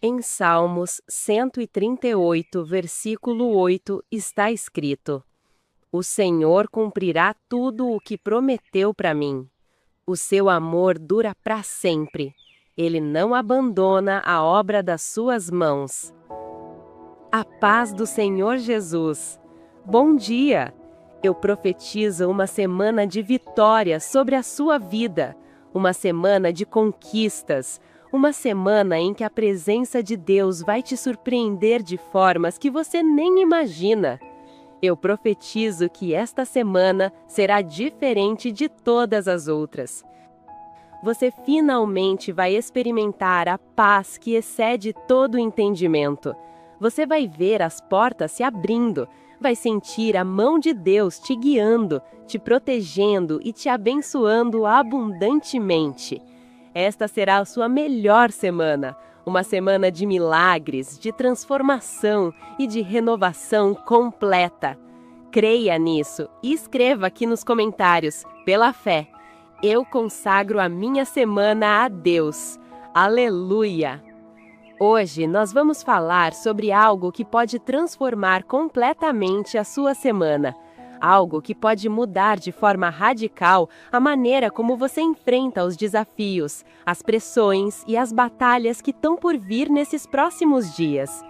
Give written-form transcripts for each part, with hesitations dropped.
Em Salmos 138, versículo 8, está escrito: O Senhor cumprirá tudo o que prometeu para mim. O seu amor dura para sempre. Ele não abandona a obra das suas mãos. A paz do Senhor Jesus. Bom dia! Eu profetizo uma semana de vitória sobre a sua vida, uma semana de conquistas, uma semana em que a presença de Deus vai te surpreender de formas que você nem imagina. Eu profetizo que esta semana será diferente de todas as outras. Você finalmente vai experimentar a paz que excede todo o entendimento. Você vai ver as portas se abrindo, vai sentir a mão de Deus te guiando, te protegendo e te abençoando abundantemente. Esta será a sua melhor semana, uma semana de milagres, de transformação e de renovação completa. Creia nisso e escreva aqui nos comentários, pela fé: eu consagro a minha semana a Deus. Aleluia! Hoje nós vamos falar sobre algo que pode transformar completamente a sua semana. Algo que pode mudar de forma radical a maneira como você enfrenta os desafios, as pressões e as batalhas que estão por vir nesses próximos dias.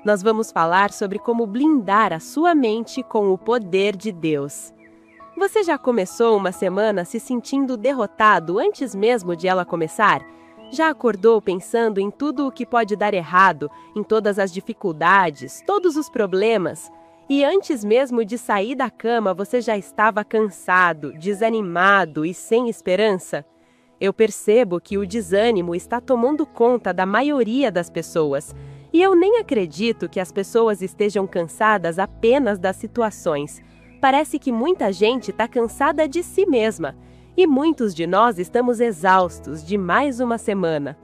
Nós vamos falar sobre como blindar a sua mente com o poder de Deus. Você já começou uma semana se sentindo derrotado antes mesmo de ela começar? Já acordou pensando em tudo o que pode dar errado, em todas as dificuldades, todos os problemas? E antes mesmo de sair da cama, você já estava cansado, desanimado e sem esperança? Eu percebo que o desânimo está tomando conta da maioria das pessoas. E eu nem acredito que as pessoas estejam cansadas apenas das situações. Parece que muita gente está cansada de si mesma. E muitos de nós estamos exaustos de mais uma semana.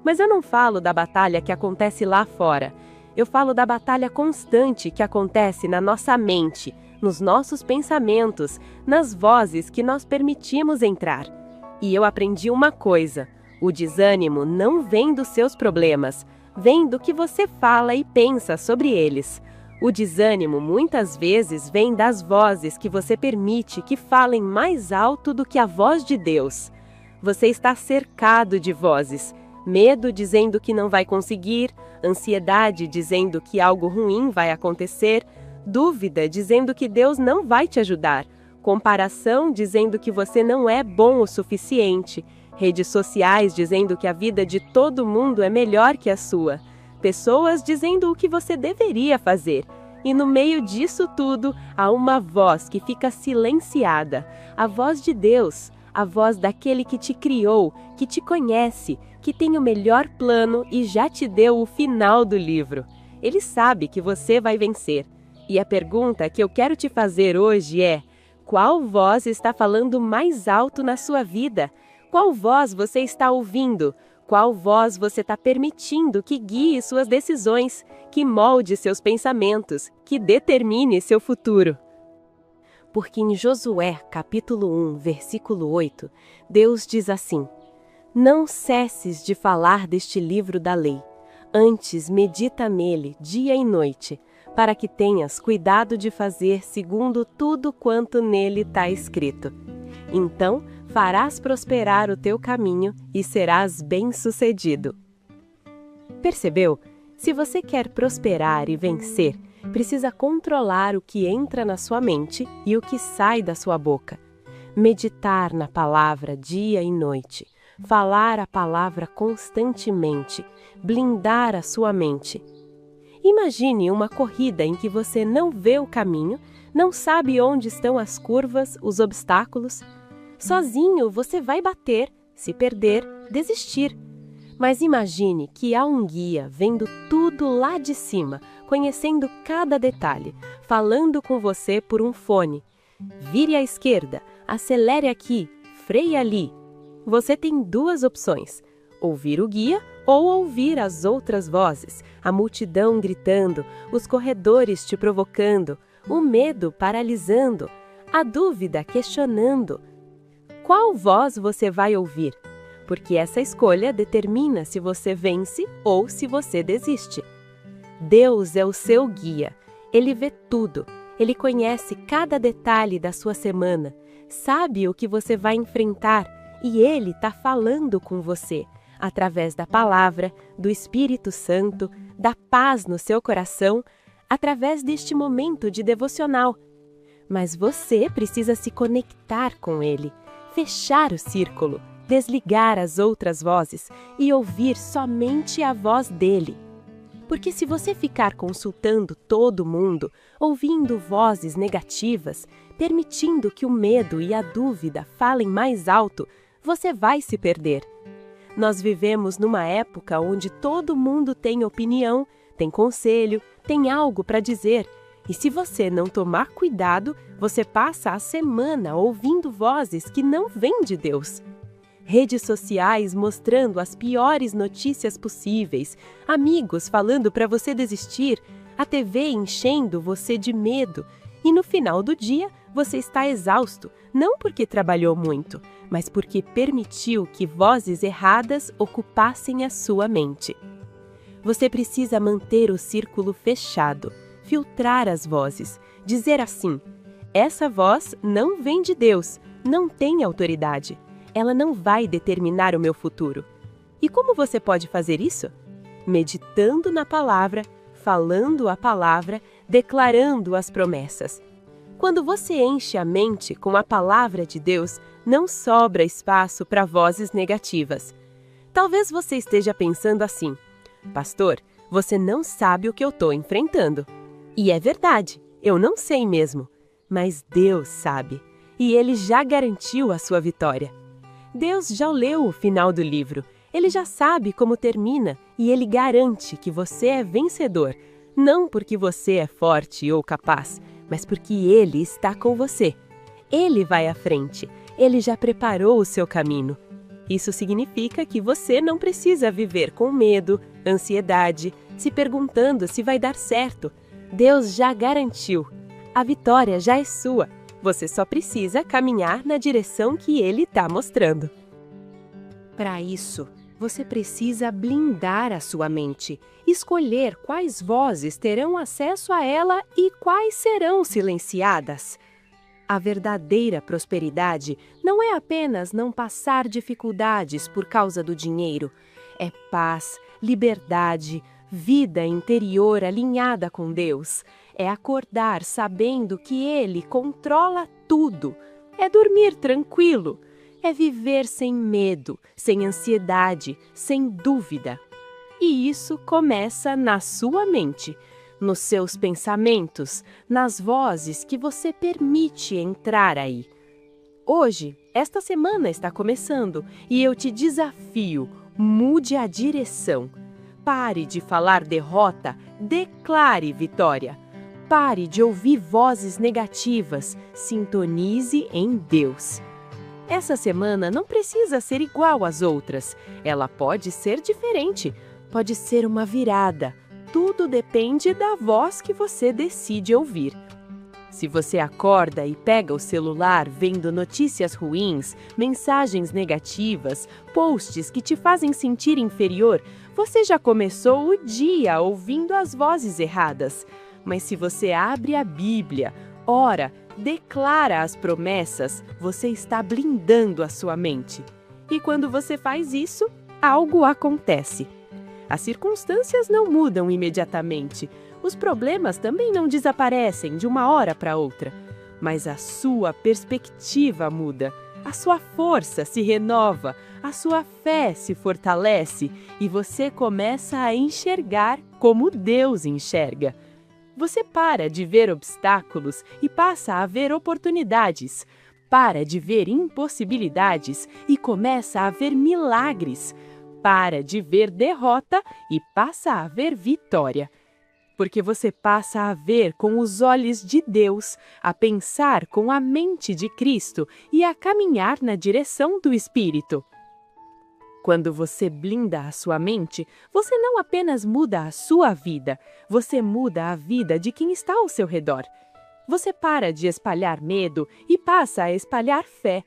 Mas eu não falo da batalha que acontece lá fora. Eu falo da batalha constante que acontece na nossa mente, nos nossos pensamentos, nas vozes que nós permitimos entrar. E eu aprendi uma coisa: o desânimo não vem dos seus problemas, vem do que você fala e pensa sobre eles. O desânimo muitas vezes vem das vozes que você permite que falem mais alto do que a voz de Deus. Você está cercado de vozes. Medo dizendo que não vai conseguir, ansiedade dizendo que algo ruim vai acontecer, dúvida dizendo que Deus não vai te ajudar, comparação dizendo que você não é bom o suficiente, redes sociais dizendo que a vida de todo mundo é melhor que a sua, pessoas dizendo o que você deveria fazer. E no meio disso tudo, há uma voz que fica silenciada, a voz de Deus, a voz daquele que te criou, que te conhece, que tem o melhor plano e já te deu o final do livro. Ele sabe que você vai vencer. E a pergunta que eu quero te fazer hoje é: qual voz está falando mais alto na sua vida? Qual voz você está ouvindo? Qual voz você está permitindo que guie suas decisões, que molde seus pensamentos, que determine seu futuro? Porque em Josué, capítulo 1, versículo 8, Deus diz assim: não cesses de falar deste livro da lei, antes medita nele dia e noite, para que tenhas cuidado de fazer segundo tudo quanto nele está escrito. Então farás prosperar o teu caminho e serás bem-sucedido. Percebeu? Se você quer prosperar e vencer, precisa controlar o que entra na sua mente e o que sai da sua boca. Meditar na palavra dia e noite. Falar a palavra constantemente. Blindar a sua mente. Imagine uma corrida em que você não vê o caminho, não sabe onde estão as curvas, os obstáculos. Sozinho você vai bater, se perder, desistir. Mas imagine que há um guia vendo tudo lá de cima, conhecendo cada detalhe, falando com você por um fone. Vire à esquerda, acelere aqui, freie ali. Você tem duas opções: ouvir o guia ou ouvir as outras vozes, a multidão gritando, os corredores te provocando, o medo paralisando, a dúvida questionando. Qual voz você vai ouvir? porque essa escolha determina se você vence ou se você desiste. Deus é o seu guia. Ele vê tudo. Ele conhece cada detalhe da sua semana, sabe o que você vai enfrentar e Ele está falando com você, através da palavra, do Espírito Santo, da paz no seu coração, através deste momento de devocional. Mas você precisa se conectar com Ele, fechar o círculo, desligar as outras vozes e ouvir somente a voz dele. Porque se você ficar consultando todo mundo, ouvindo vozes negativas, permitindo que o medo e a dúvida falem mais alto, você vai se perder. Nós vivemos numa época onde todo mundo tem opinião, tem conselho, tem algo para dizer. E se você não tomar cuidado, você passa a semana ouvindo vozes que não vêm de Deus. Redes sociais mostrando as piores notícias possíveis, amigos falando para você desistir, a TV enchendo você de medo. E no final do dia, você está exausto, não porque trabalhou muito, mas porque permitiu que vozes erradas ocupassem a sua mente. Você precisa manter o círculo fechado, filtrar as vozes, dizer assim: essa voz não vem de Deus, não tem autoridade. Ela não vai determinar o meu futuro. E como você pode fazer isso? Meditando na palavra, falando a palavra, declarando as promessas. Quando você enche a mente com a palavra de Deus, não sobra espaço para vozes negativas. Talvez você esteja pensando assim: pastor, você não sabe o que eu estou enfrentando. E é verdade, eu não sei mesmo. Mas Deus sabe, e Ele já garantiu a sua vitória. Deus já leu o final do livro, Ele já sabe como termina e Ele garante que você é vencedor, não porque você é forte ou capaz, mas porque Ele está com você. Ele vai à frente, Ele já preparou o seu caminho. Isso significa que você não precisa viver com medo, ansiedade, se perguntando se vai dar certo. Deus já garantiu. A vitória já é sua. Você só precisa caminhar na direção que Ele está mostrando. Para isso, você precisa blindar a sua mente, escolher quais vozes terão acesso a ela e quais serão silenciadas. A verdadeira prosperidade não é apenas não passar dificuldades por causa do dinheiro. É paz, liberdade, vida interior alinhada com Deus. É acordar sabendo que Ele controla tudo. É dormir tranquilo. É viver sem medo, sem ansiedade, sem dúvida. E isso começa na sua mente, nos seus pensamentos, nas vozes que você permite entrar aí. Hoje, esta semana está começando e eu te desafio, mude a direção. Pare de falar derrota, declare vitória. Pare de ouvir vozes negativas, sintonize em Deus. Essa semana não precisa ser igual às outras, ela pode ser diferente, pode ser uma virada. Tudo depende da voz que você decide ouvir. Se você acorda e pega o celular vendo notícias ruins, mensagens negativas, posts que te fazem sentir inferior, você já começou o dia ouvindo as vozes erradas. Mas se você abre a Bíblia, ora, declara as promessas, você está blindando a sua mente. E quando você faz isso, algo acontece. As circunstâncias não mudam imediatamente. Os problemas também não desaparecem de uma hora para outra. Mas a sua perspectiva muda. A sua força se renova, a sua fé se fortalece e você começa a enxergar como Deus enxerga. Você para de ver obstáculos e passa a ver oportunidades. Para de ver impossibilidades e começa a ver milagres. Para de ver derrota e passa a ver vitória. Porque você passa a ver com os olhos de Deus, a pensar com a mente de Cristo e a caminhar na direção do Espírito. Quando você blinda a sua mente, você não apenas muda a sua vida, você muda a vida de quem está ao seu redor. Você para de espalhar medo e passa a espalhar fé.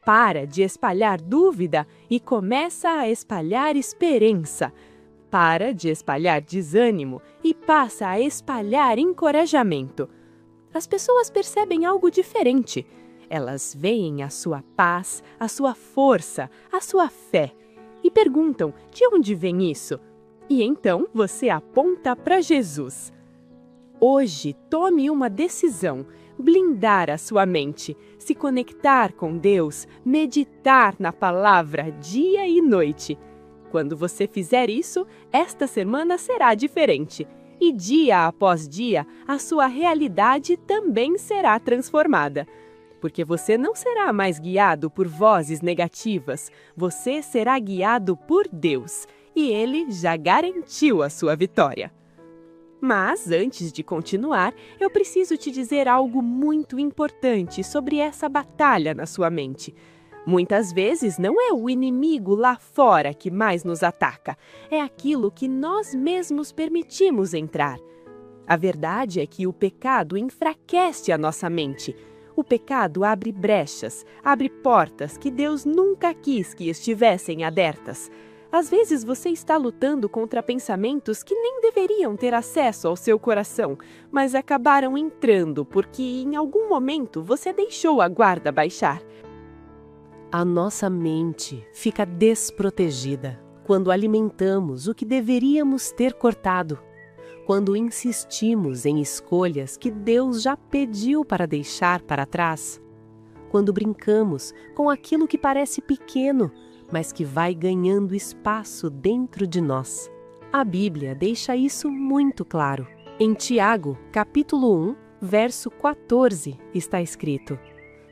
Para de espalhar dúvida e começa a espalhar esperança. Para de espalhar desânimo e passa a espalhar encorajamento. As pessoas percebem algo diferente. Elas veem a sua paz, a sua força, a sua fé e perguntam: de onde vem isso? E então você aponta para Jesus. Hoje, tome uma decisão: blindar a sua mente, se conectar com Deus, meditar na palavra dia e noite. Quando você fizer isso, esta semana será diferente. E dia após dia, a sua realidade também será transformada. Porque você não será mais guiado por vozes negativas, você será guiado por Deus. E Ele já garantiu a sua vitória. Mas, antes de continuar, eu preciso te dizer algo muito importante sobre essa batalha na sua mente. Muitas vezes não é o inimigo lá fora que mais nos ataca, é aquilo que nós mesmos permitimos entrar. A verdade é que o pecado enfraquece a nossa mente. O pecado abre brechas, abre portas que Deus nunca quis que estivessem abertas. Às vezes você está lutando contra pensamentos que nem deveriam ter acesso ao seu coração, mas acabaram entrando porque em algum momento você deixou a guarda baixar. A nossa mente fica desprotegida quando alimentamos o que deveríamos ter cortado, quando insistimos em escolhas que Deus já pediu para deixar para trás, quando brincamos com aquilo que parece pequeno, mas que vai ganhando espaço dentro de nós. A Bíblia deixa isso muito claro. Em Tiago, capítulo 1, verso 14, está escrito: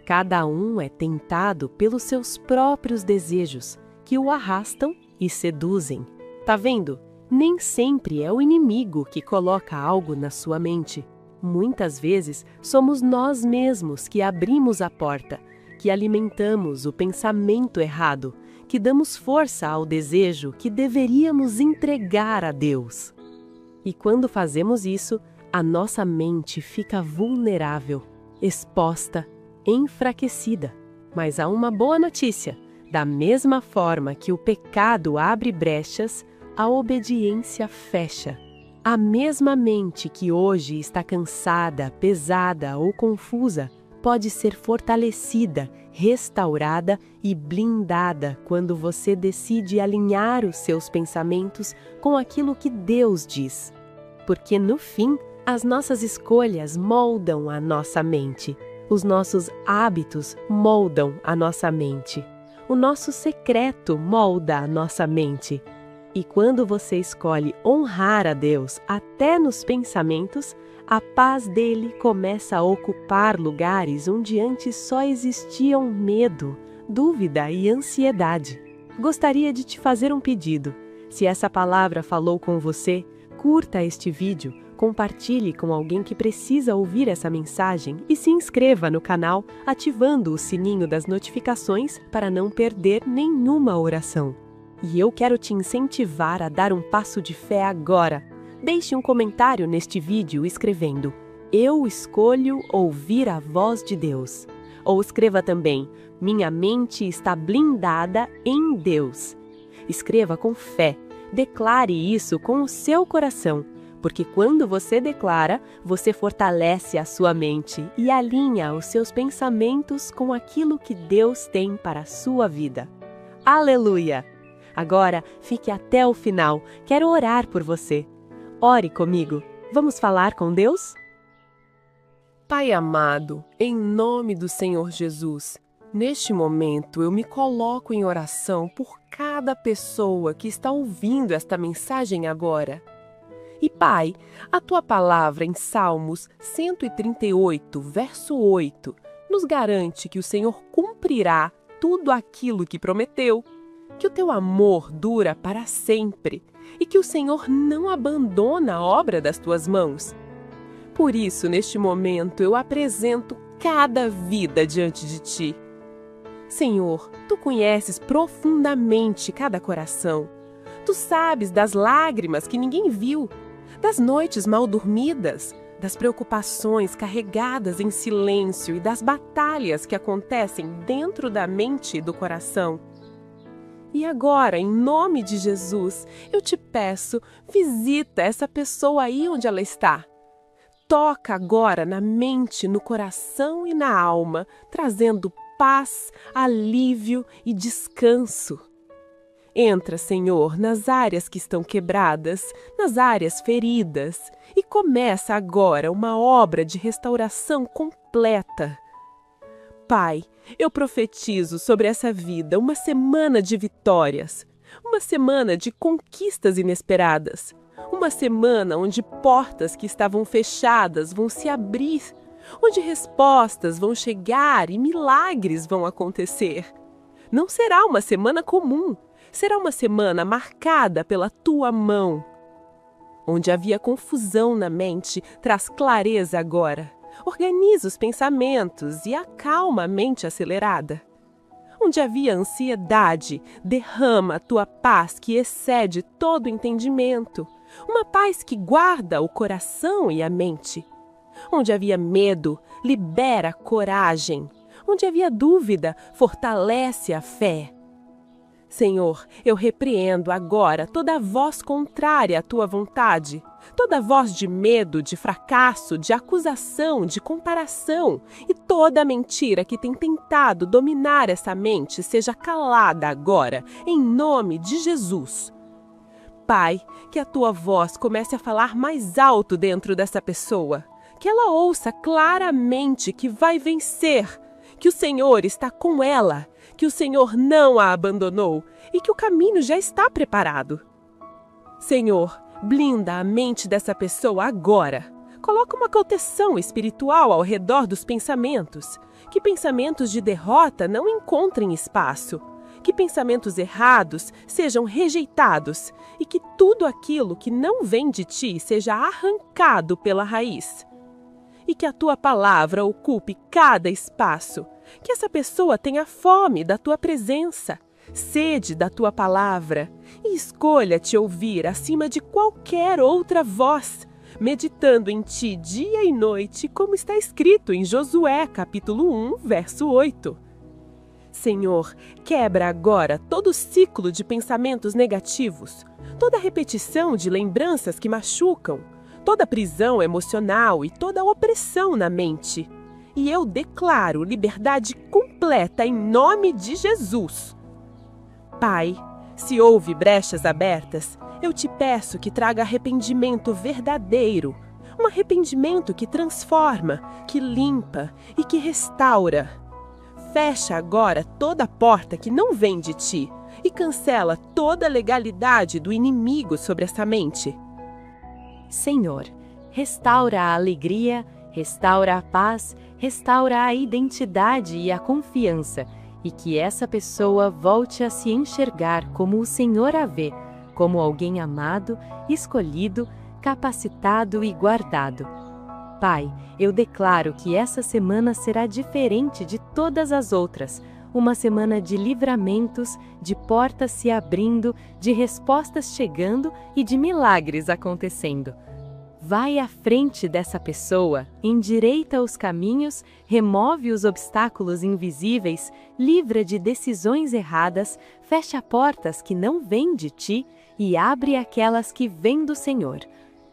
cada um é tentado pelos seus próprios desejos, que o arrastam e seduzem. Tá vendo? Nem sempre é o inimigo que coloca algo na sua mente. Muitas vezes somos nós mesmos que abrimos a porta, que alimentamos o pensamento errado, que damos força ao desejo que deveríamos entregar a Deus. E quando fazemos isso, a nossa mente fica vulnerável, exposta, enfraquecida. Mas há uma boa notícia: da mesma forma que o pecado abre brechas, a obediência fecha. A mesma mente que hoje está cansada, pesada ou confusa pode ser fortalecida, restaurada e blindada quando você decide alinhar os seus pensamentos com aquilo que Deus diz. Porque no fim, as nossas escolhas moldam a nossa mente. Os nossos hábitos moldam a nossa mente. O nosso secreto molda a nossa mente. E quando você escolhe honrar a Deus até nos pensamentos, a paz dele começa a ocupar lugares onde antes só existiam medo, dúvida e ansiedade. Gostaria de te fazer um pedido. Se essa palavra falou com você, curta este vídeo, compartilhe com alguém que precisa ouvir essa mensagem e se inscreva no canal ativando o sininho das notificações para não perder nenhuma oração. E eu quero te incentivar a dar um passo de fé agora. Deixe um comentário neste vídeo escrevendo: eu escolho ouvir a voz de Deus. Ou escreva também: minha mente está blindada em Deus. Escreva com fé. Declare isso com o seu coração. Porque quando você declara, você fortalece a sua mente e alinha os seus pensamentos com aquilo que Deus tem para a sua vida. Aleluia! Agora, fique até o final. Quero orar por você. Ore comigo. Vamos falar com Deus? Pai amado, em nome do Senhor Jesus, neste momento eu me coloco em oração por cada pessoa que está ouvindo esta mensagem agora. E Pai, a Tua palavra em Salmos 138, verso 8, nos garante que o Senhor cumprirá tudo aquilo que prometeu, que o Teu amor dura para sempre e que o Senhor não abandona a obra das Tuas mãos. Por isso, neste momento, eu apresento cada vida diante de Ti. Senhor, Tu conheces profundamente cada coração. Tu sabes das lágrimas que ninguém viu, das noites mal dormidas, das preocupações carregadas em silêncio e das batalhas que acontecem dentro da mente e do coração. E agora, em nome de Jesus, eu te peço, visita essa pessoa aí onde ela está. Toca agora na mente, no coração e na alma, trazendo paz, alívio e descanso. Entra, Senhor, nas áreas que estão quebradas, nas áreas feridas, e começa agora uma obra de restauração completa. Pai, eu profetizo sobre essa vida uma semana de vitórias, uma semana de conquistas inesperadas, uma semana onde portas que estavam fechadas vão se abrir, onde respostas vão chegar e milagres vão acontecer. Não será uma semana comum, será uma semana marcada pela tua mão. Onde havia confusão na mente, traz clareza agora. Organiza os pensamentos e acalma a mente acelerada. Onde havia ansiedade, derrama a tua paz que excede todo entendimento. Uma paz que guarda o coração e a mente. Onde havia medo, libera coragem. Onde havia dúvida, fortalece a fé. Senhor, eu repreendo agora toda voz contrária à tua vontade, toda voz de medo, de fracasso, de acusação, de comparação e toda mentira que tem tentado dominar essa mente seja calada agora, em nome de Jesus. Pai, que a tua voz comece a falar mais alto dentro dessa pessoa, que ela ouça claramente que vai vencer, que o Senhor está com ela, que o Senhor não a abandonou e que o caminho já está preparado. Senhor, blinda a mente dessa pessoa agora. Coloca uma proteção espiritual ao redor dos pensamentos. Que pensamentos de derrota não encontrem espaço. Que pensamentos errados sejam rejeitados e que tudo aquilo que não vem de ti seja arrancado pela raiz. E que a tua palavra ocupe cada espaço. Que essa pessoa tenha fome da tua presença, sede da tua palavra e escolha te ouvir acima de qualquer outra voz, meditando em ti dia e noite, como está escrito em Josué, capítulo 1, verso 8. Senhor, quebra agora todo ciclo de pensamentos negativos, toda repetição de lembranças que machucam, toda prisão emocional e toda opressão na mente. E eu declaro liberdade completa em nome de Jesus. Pai, se houve brechas abertas, eu te peço que traga arrependimento verdadeiro, um arrependimento que transforma, que limpa e que restaura. Fecha agora toda porta que não vem de ti e cancela toda a legalidade do inimigo sobre essa mente. Senhor, restaura a alegria, restaura a paz, restaura a identidade e a confiança, e que essa pessoa volte a se enxergar como o Senhor a vê, como alguém amado, escolhido, capacitado e guardado. Pai, eu declaro que essa semana será diferente de todas as outras, uma semana de livramentos, de portas se abrindo, de respostas chegando e de milagres acontecendo. Vai à frente dessa pessoa, endireita os caminhos, remove os obstáculos invisíveis, livra de decisões erradas, fecha portas que não vêm de ti e abre aquelas que vêm do Senhor.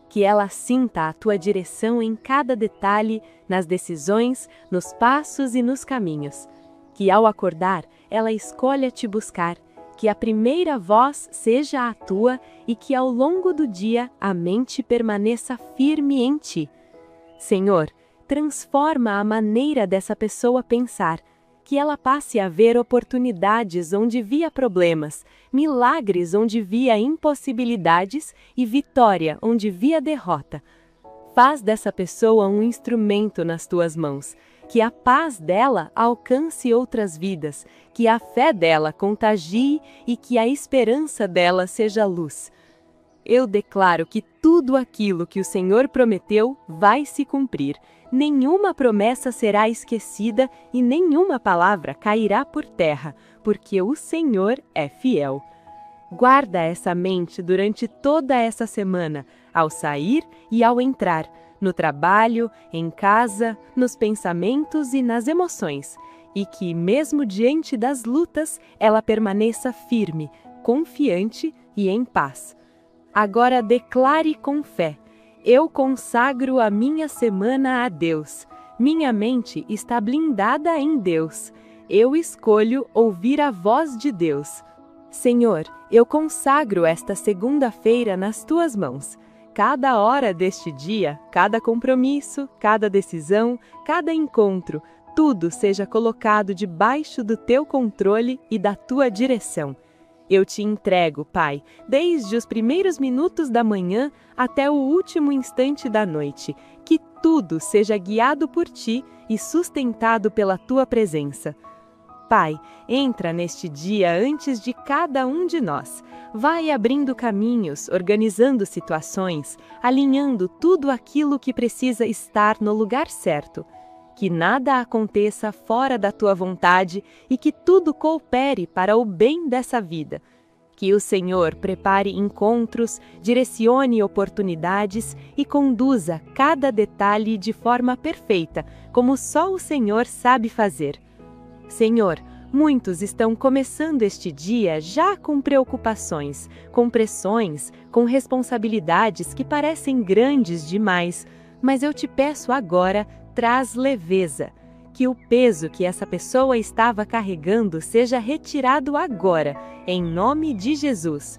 Que ela sinta a tua direção em cada detalhe, nas decisões, nos passos e nos caminhos. Que ao acordar, ela escolha te buscar. Que a primeira voz seja a tua e que ao longo do dia a mente permaneça firme em ti. Senhor, transforma a maneira dessa pessoa pensar, que ela passe a ver oportunidades onde via problemas, milagres onde via impossibilidades e vitória onde via derrota. Faz dessa pessoa um instrumento nas tuas mãos, que a paz dela alcance outras vidas, que a fé dela contagie e que a esperança dela seja luz. Eu declaro que tudo aquilo que o Senhor prometeu vai se cumprir. Nenhuma promessa será esquecida e nenhuma palavra cairá por terra, porque o Senhor é fiel. Guarda essa mente durante toda essa semana, ao sair e ao entrar, no trabalho, em casa, nos pensamentos e nas emoções, e que, mesmo diante das lutas, ela permaneça firme, confiante e em paz. Agora declare com fé: eu consagro a minha semana a Deus. Minha mente está blindada em Deus. Eu escolho ouvir a voz de Deus. Senhor, eu consagro esta segunda-feira nas tuas mãos. Cada hora deste dia, cada compromisso, cada decisão, cada encontro, tudo seja colocado debaixo do teu controle e da tua direção. Eu te entrego, Pai, desde os primeiros minutos da manhã até o último instante da noite, que tudo seja guiado por ti e sustentado pela tua presença. Pai, entra neste dia antes de cada um de nós. Vai abrindo caminhos, organizando situações, alinhando tudo aquilo que precisa estar no lugar certo. Que nada aconteça fora da tua vontade e que tudo coopere para o bem dessa vida. Que o Senhor prepare encontros, direcione oportunidades e conduza cada detalhe de forma perfeita, como só o Senhor sabe fazer. Senhor, muitos estão começando este dia já com preocupações, com pressões, com responsabilidades que parecem grandes demais, mas eu te peço agora, traz leveza. Que o peso que essa pessoa estava carregando seja retirado agora, em nome de Jesus.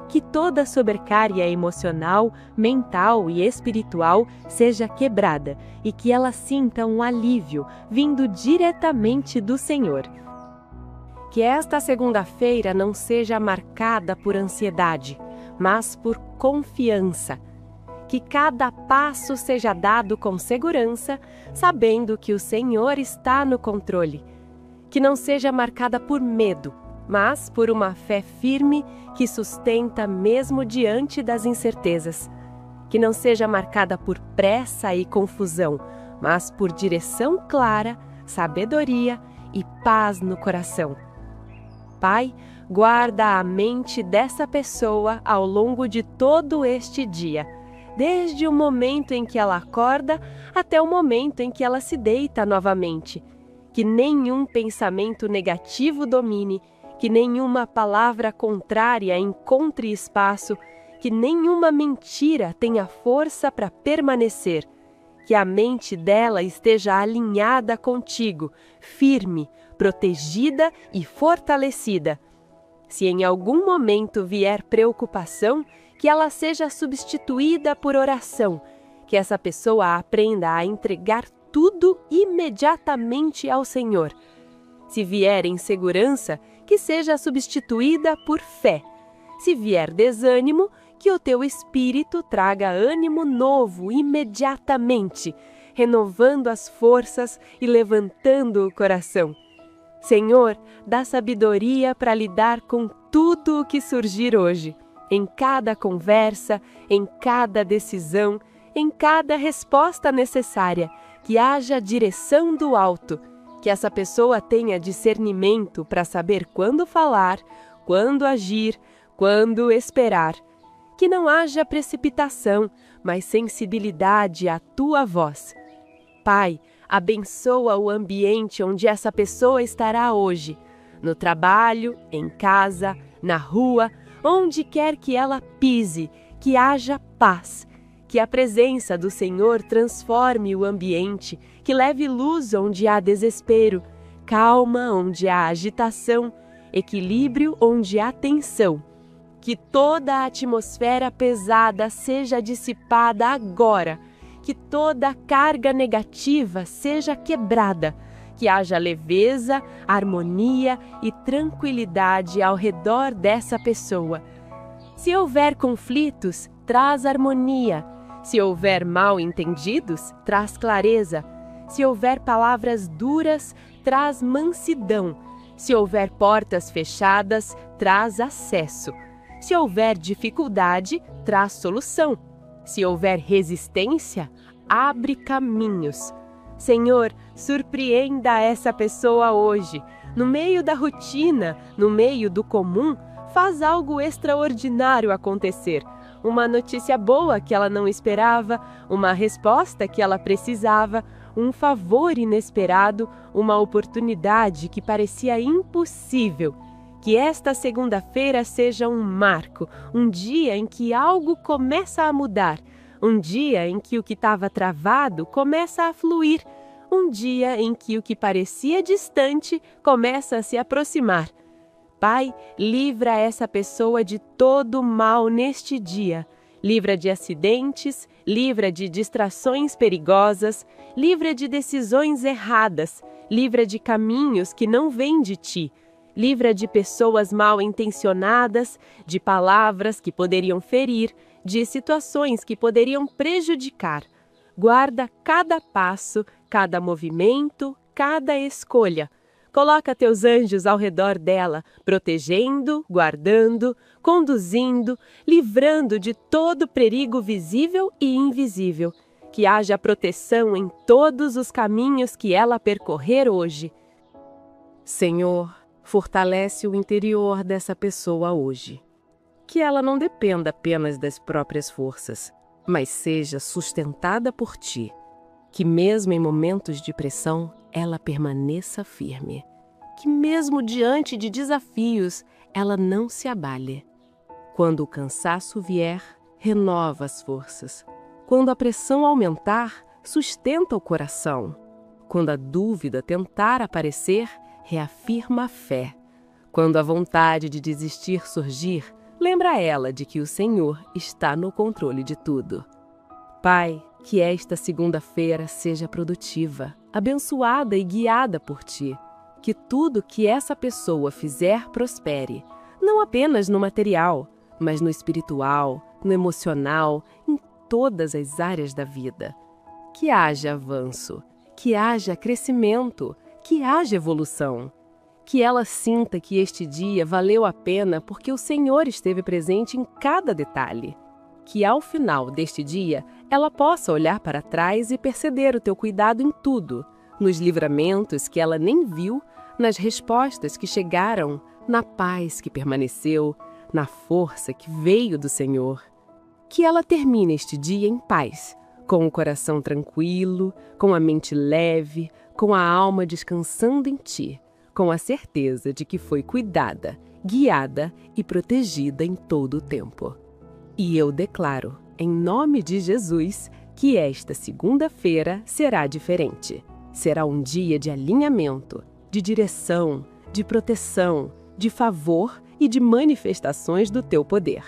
Que toda sobrecarga emocional, mental e espiritual seja quebrada e que ela sinta um alívio vindo diretamente do Senhor. Que esta segunda-feira não seja marcada por ansiedade, mas por confiança. Que cada passo seja dado com segurança, sabendo que o Senhor está no controle. Que não seja marcada por medo, mas por uma fé firme que sustenta mesmo diante das incertezas. Que não seja marcada por pressa e confusão, mas por direção clara, sabedoria e paz no coração. Pai, guarda a mente dessa pessoa ao longo de todo este dia, desde o momento em que ela acorda até o momento em que ela se deita novamente. Que nenhum pensamento negativo domine, que nenhuma palavra contrária encontre espaço, que nenhuma mentira tenha força para permanecer. Que a mente dela esteja alinhada contigo, firme, protegida e fortalecida. Se em algum momento vier preocupação, que ela seja substituída por oração, que essa pessoa aprenda a entregar tudo imediatamente ao Senhor. Se vier insegurança, que seja substituída por fé. Se vier desânimo, que o teu espírito traga ânimo novo imediatamente, renovando as forças e levantando o coração. Senhor, dá sabedoria para lidar com tudo o que surgir hoje, em cada conversa, em cada decisão, em cada resposta necessária, que haja direção do alto, que essa pessoa tenha discernimento para saber quando falar, quando agir, quando esperar. Que não haja precipitação, mas sensibilidade à tua voz. Pai, abençoa o ambiente onde essa pessoa estará hoje, no trabalho, em casa, na rua, onde quer que ela pise, que haja paz. Que a presença do Senhor transforme o ambiente, que leve luz onde há desespero, calma onde há agitação, equilíbrio onde há tensão. Que toda a atmosfera pesada seja dissipada agora, que toda a carga negativa seja quebrada, que haja leveza, harmonia e tranquilidade ao redor dessa pessoa. Se houver conflitos, traz harmonia. Se houver mal-entendidos, traz clareza. Se houver palavras duras, traz mansidão. Se houver portas fechadas, traz acesso. Se houver dificuldade, traz solução. Se houver resistência, abre caminhos. Senhor, surpreenda essa pessoa hoje. No meio da rotina, no meio do comum, faz algo extraordinário acontecer. uma notícia boa que ela não esperava, uma resposta que ela precisava, um favor inesperado, uma oportunidade que parecia impossível. Que esta segunda-feira seja um marco, um dia em que algo começa a mudar, um dia em que o que estava travado começa a fluir, um dia em que o que parecia distante começa a se aproximar. Pai, livra essa pessoa de todo mal neste dia. Livra de acidentes, livra de distrações perigosas, livra de decisões erradas, livra de caminhos que não vêm de ti. Livra de pessoas mal intencionadas, de palavras que poderiam ferir, de situações que poderiam prejudicar. Guarda cada passo, cada movimento, cada escolha. Coloca teus anjos ao redor dela, protegendo, guardando, conduzindo, livrando de todo perigo visível e invisível. Que haja proteção em todos os caminhos que ela percorrer hoje. Senhor, fortalece o interior dessa pessoa hoje. Que ela não dependa apenas das próprias forças, mas seja sustentada por ti. Que mesmo em momentos de pressão, ela permaneça firme. Que mesmo diante de desafios, ela não se abale. Quando o cansaço vier, renova as forças. Quando a pressão aumentar, sustenta o coração. Quando a dúvida tentar aparecer, reafirma a fé. Quando a vontade de desistir surgir, lembra ela de que o Senhor está no controle de tudo. Pai, que esta segunda-feira seja produtiva, abençoada e guiada por ti. Que tudo que essa pessoa fizer prospere, não apenas no material, mas no espiritual, no emocional, em todas as áreas da vida. Que haja avanço, que haja crescimento, que haja evolução. Que ela sinta que este dia valeu a pena porque o Senhor esteve presente em cada detalhe. Que ao final deste dia, ela possa olhar para trás e perceber o teu cuidado em tudo, nos livramentos que ela nem viu, nas respostas que chegaram, na paz que permaneceu, na força que veio do Senhor. Que ela termine este dia em paz, com o coração tranquilo, com a mente leve, com a alma descansando em ti, com a certeza de que foi cuidada, guiada e protegida em todo o tempo. E eu declaro, em nome de Jesus, que esta segunda-feira será diferente. Será um dia de alinhamento, de direção, de proteção, de favor e de manifestações do teu poder.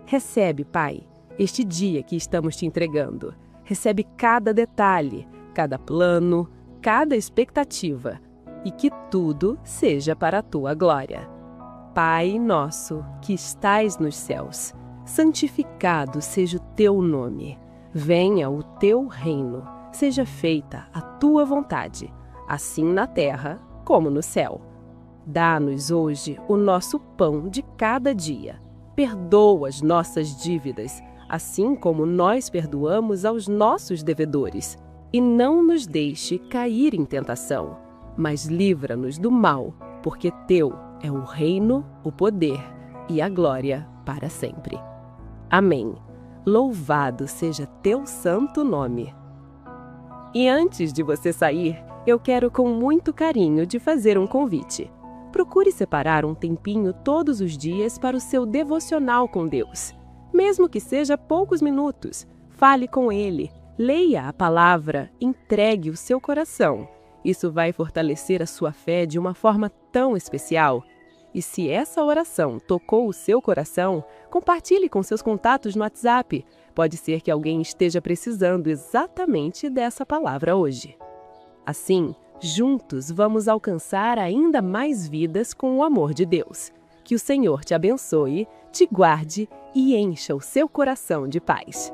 Recebe, Pai, este dia que estamos te entregando. Recebe cada detalhe, cada plano, cada expectativa, e que tudo seja para a tua glória. Pai nosso, que estais nos céus, santificado seja o teu nome. Venha o teu reino, seja feita a tua vontade, assim na terra como no céu. Dá-nos hoje o nosso pão de cada dia. Perdoa as nossas dívidas, assim como nós perdoamos aos nossos devedores. E não nos deixe cair em tentação, mas livra-nos do mal, porque teu é o reino, o poder e a glória para sempre. Amém. Louvado seja teu santo nome. E antes de você sair, eu quero com muito carinho te fazer um convite. Procure separar um tempinho todos os dias para o seu devocional com Deus. Mesmo que seja poucos minutos, fale com Ele, leia a palavra, entregue o seu coração. Isso vai fortalecer a sua fé de uma forma tão especial. E se essa oração tocou o seu coração, compartilhe com seus contatos no WhatsApp. Pode ser que alguém esteja precisando exatamente dessa palavra hoje. Assim, juntos vamos alcançar ainda mais vidas com o amor de Deus. Que o Senhor te abençoe, te guarde e encha o seu coração de paz.